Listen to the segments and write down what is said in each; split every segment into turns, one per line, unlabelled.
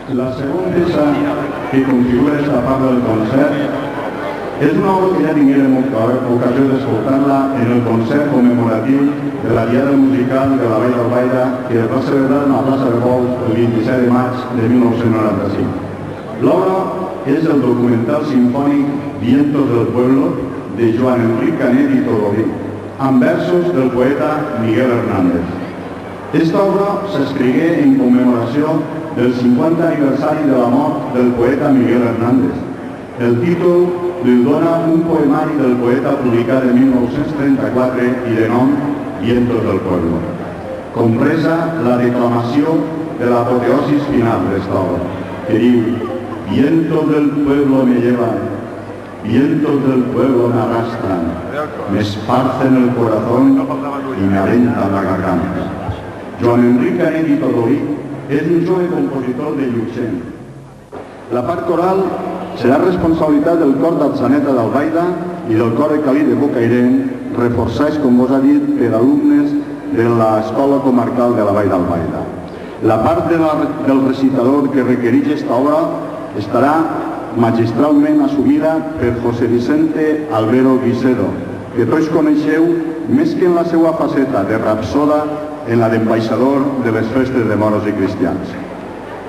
La segona peça que configura esta part del concert és una obra que ja tinguérem ocasió d'escoltar-la en el concert commemoratiu de la Diada Musical de la Vall d'Albaida que es va celebrar en la plaça de Bous el 27 de maig de 1995. L'obra és el documental sinfònic Vientos del Pueblo de Joan Enric Canet i Todolí, amb versos del poeta Miguel Hernández. Esta obra s'escrigué en commemoració del 50 aniversari de la mort del poeta Miguel Hernández. El títol li dona un poemari del poeta publicat en 1934 i de nom Vientos del Pueblo. Compresa la declamació de l'apoteosis final d'esta obra, que diu: Vientos del pueblo me llevan, vientos del pueblo me arrastran, me esparcen el corazón y me alentan la garganta. Joan Enric Canet i Todolí és un jove compositor de Llucent. La part coral serà responsabilitat del cor d'Atzeneta d'Albaida i del cor de Calí de Bocairent, reforçats, com vos ha dit, per alumnes de l'Escola Comarcal de la Vall d'Albaida. La part del recitador que requereix esta obra estarà magistralment assumida per José Vicente Albero Guisedo, que tots coneixeu més que en la seva faceta de rapsoda en la d'ambaixador de les festes de moros i cristians.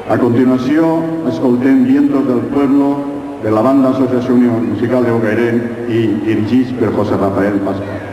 A continuació, escoltem Vientos del Pueblo de la banda Associació Unió Musical de Bocairent i dirigits per José Rafael Pascual.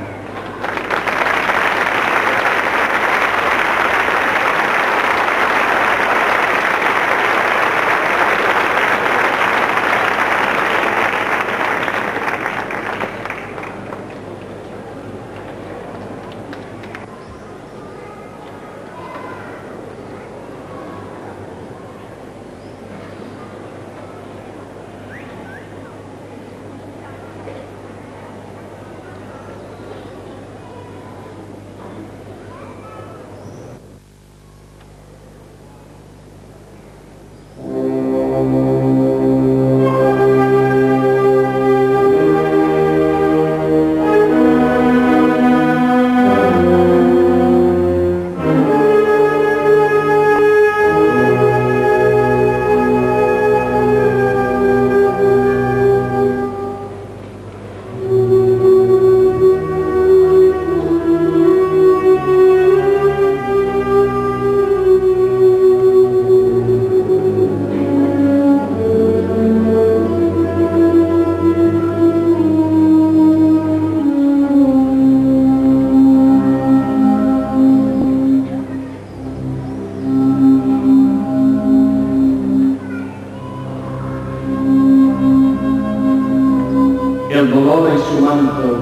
El dolor es su manto,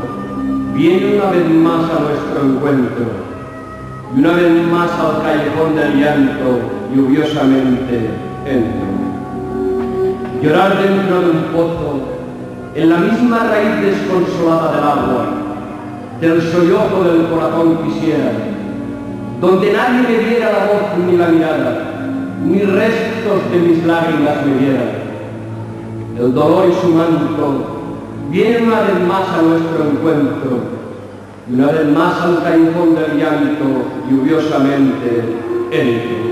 viene una vez más a nuestro encuentro, y una vez más al callejón del llanto, lluviosamente entro. Llorar dentro de un pozo, en la misma raíz desconsolada del agua, del sollozo del corazón quisiera, donde nadie me diera la voz ni la mirada, ni restos de mis lágrimas me vieran. El dolor y su manto viene una vez más a nuestro encuentro, y una vez más al callejón del llanto, lluviosamente entro.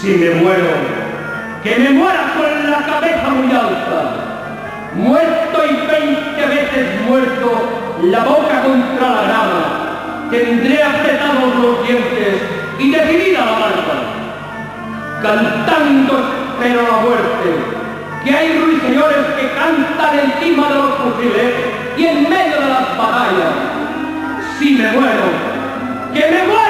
Si me muero, que me muera con la cabeza muy alta, muerto y 20 veces muerto, la boca contra la grama, tendré apretados los dientes y decidida la marcha. Cantando espero la muerte, que hay ruiseñores que cantan encima de los fusiles y en medio de las batallas. Si me muero, que me muera.